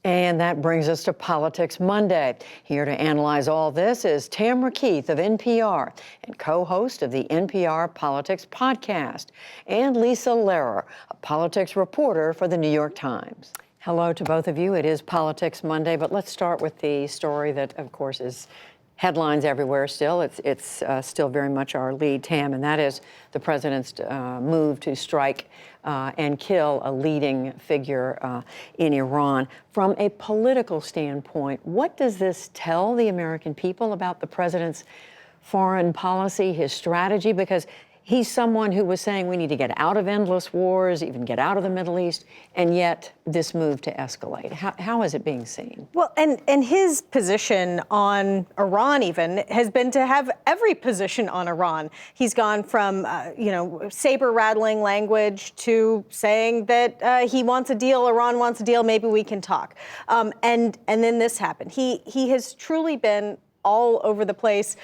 And that brings us to Politics Monday. Here to analyze all this is Tamara Keith of NPR and co-host of the NPR Politics Podcast, and Lisa Lehrer, a politics reporter for the New York Times. Hello to both of you. It is Politics Monday, but let's start with the story that, of course, is headlines everywhere still. It's still very much our lead, Tam, and that is the president's move to strike and kill a leading figure in Iran. From a political standpoint, what does this tell the American people about the president's foreign policy, his strategy? Because he's someone who was saying we need to get out of endless wars, even get out of the Middle East, and yet this move to escalate. How is it being seen? Well, and his position on Iran even has been to have every position on Iran. He's gone from, saber-rattling language to saying that he wants a deal, Iran wants a deal, maybe we can talk. And then this happened. He has truly been all over the place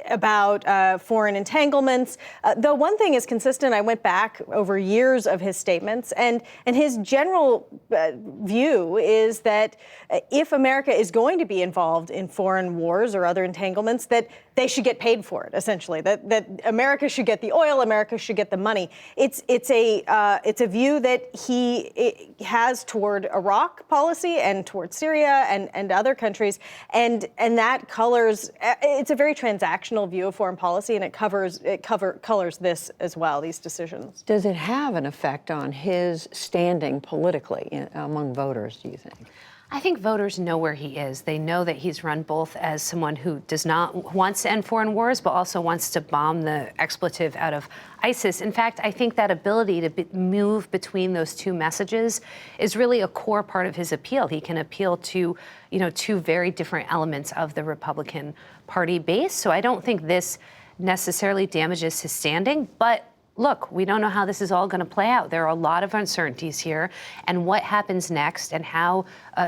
about foreign entanglements. Though one thing is consistent, I went back over years of his statements, and his general view is that if America is going to be involved in foreign wars or other entanglements, that they should get paid for it, essentially, that America should get the oil, America should get the money. It's a view that he has toward Iraq policy and toward Syria and other countries, and that colors, it's a very transactional view of foreign policy, and it colors this as well, these decisions. Does it have an effect on his standing politically among voters, do you think? I think voters know where he is. They know that he's run both as someone who wants to end foreign wars, but also wants to bomb the expletive out of ISIS. In fact, I think that ability to move between those two messages is really a core part of his appeal. He can appeal to, two very different elements of the Republican Party base. So I don't think this necessarily damages his standing, but look, we don't know how this is all going to play out. There are a lot of uncertainties here, and what happens next, and how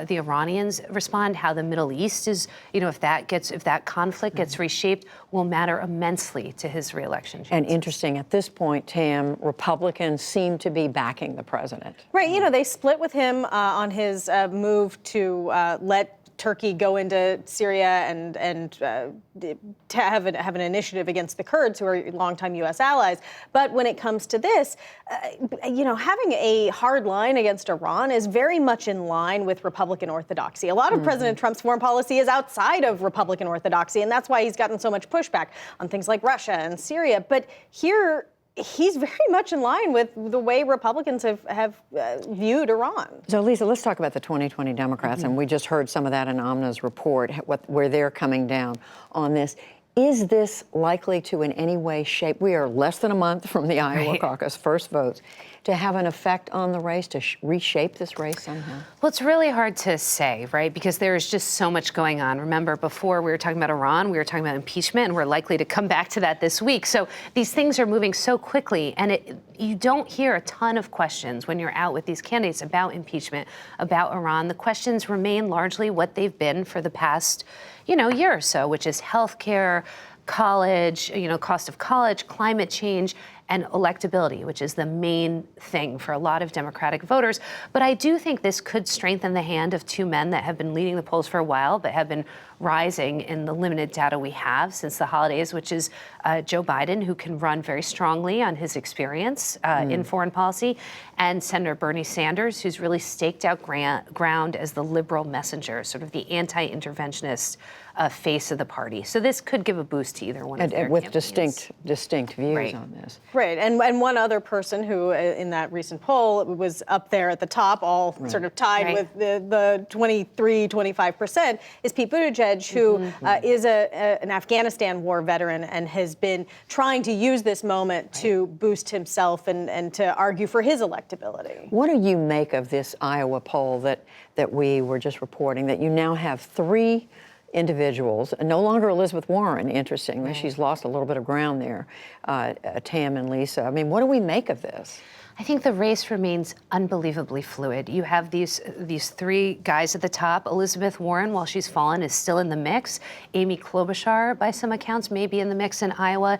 the Iranians respond, how the Middle East is, if that conflict gets reshaped, will matter immensely to his reelection chances. And interesting, at this point, Tam, Republicans seem to be backing the president. Right. They split with him on his move to let Turkey go into Syria and to have an initiative against the Kurds, who are longtime U.S. allies. But when it comes to this, having a hard line against Iran is very much in line with Republican orthodoxy. A lot of President Trump's foreign policy is outside of Republican orthodoxy, and that's why he's gotten so much pushback on things like Russia and Syria. But here, he's very much in line with the way Republicans have viewed Iran. So, Lisa, let's talk about the 2020 Democrats, and we just heard some of that in Amna's report, where they're coming down on this. Is this likely to in any way shape, we are less than a month from the Iowa caucus, first votes, to have an effect on the race, to reshape this race somehow? Well, it's really hard to say, right? Because there is just so much going on. Remember, before we were talking about Iran, we were talking about impeachment, and we're likely to come back to that this week. So these things are moving so quickly, and you don't hear a ton of questions when you're out with these candidates about impeachment, about Iran. The questions remain largely what they've been for the past, year or so, which is healthcare, college, cost of college, climate change, and electability, which is the main thing for a lot of Democratic voters. But I do think this could strengthen the hand of two men that have been leading the polls for a while, but have been rising in the limited data we have since the holidays, which is Joe Biden, who can run very strongly on his experience in foreign policy, and Senator Bernie Sanders, who's really staked out ground as the liberal messenger, sort of the anti-interventionist face of the party. So this could give a boost to either one of their with campaigns. distinct views Right. on this. Right, and one other person who, in that recent poll, was up there at the top, all sort of tied with the 23-25%, is Pete Buttigieg, who is an Afghanistan war veteran and has been trying to use this moment to boost himself and to argue for his electability. What do you make of this Iowa poll that we were just reporting, that you now have three individuals, no longer Elizabeth Warren, interestingly. She's lost a little bit of ground there, Tam and Lisa. I mean, what do we make of this? I think the race remains unbelievably fluid. You have these three guys at the top. Elizabeth Warren, while she's fallen, is still in the mix. Amy Klobuchar, by some accounts, may be in the mix in Iowa.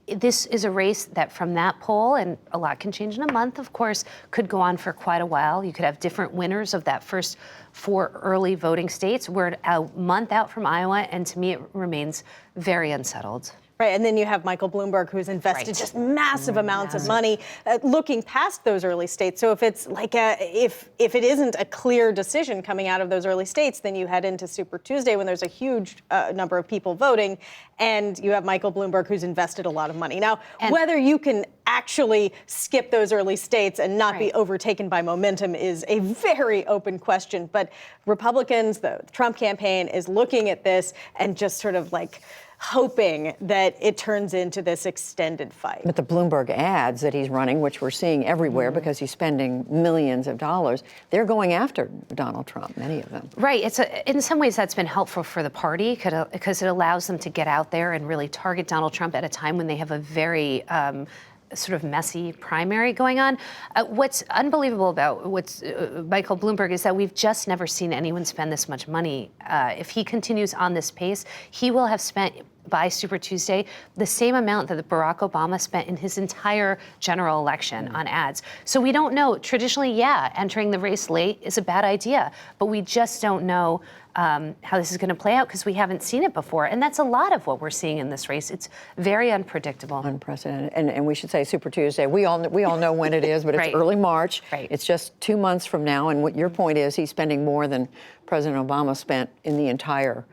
This is a race that from that poll, and a lot can change in a month, of course, could go on for quite a while. You could have different winners of that first 4 early voting states. We're a month out from Iowa, and to me, it remains very unsettled. Right, and then you have Michael Bloomberg, who's invested just massive amounts of money looking past those early states. So if it's like if it isn't a clear decision coming out of those early states, then you head into Super Tuesday when there's a huge number of people voting, and you have Michael Bloomberg, who's invested a lot of money. Now, whether you can actually skip those early states and not be overtaken by momentum is a very open question. But Republicans, the Trump campaign is looking at this and just sort of like hoping that it turns into this extended fight. But the Bloomberg ads that he's running, which we're seeing everywhere because he's spending millions of dollars, they're going after Donald Trump, many of them. Right. In some ways, that's been helpful for the party because it allows them to get out there and really target Donald Trump at a time when they have a very sort of messy primary going on. What's unbelievable about Michael Bloomberg is that we've just never seen anyone spend this much money. If he continues on this pace, he will have spent by Super Tuesday the same amount that Barack Obama spent in his entire general election on ads. So we don't know. Traditionally, entering the race late is a bad idea, but we just don't know how this is going to play out because we haven't seen it before. And that's a lot of what we're seeing in this race. It's very unpredictable. Unprecedented. And we should say Super Tuesday. We all know when it is, but it's early March. Right. It's just 2 months from now. And what your point is, he's spending more than President Obama spent in the entire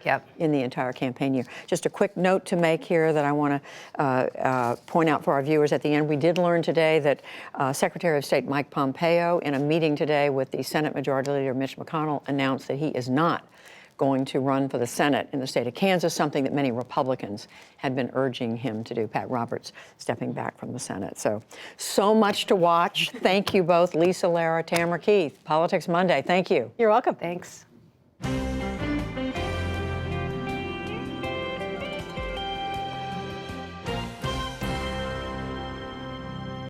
campaign year. Just a quick note to make here that I want to point out for our viewers at the end. We did learn today that Secretary of State Mike Pompeo, in a meeting today with the Senate Majority Leader Mitch McConnell, announced that he is not going to run for the Senate in the state of Kansas, something that many Republicans had been urging him to do. Pat Roberts stepping back from the Senate. So much to watch. Thank you both, Lisa Lara, Tamara Keith. Politics Monday. Thank you. You're welcome. Thanks.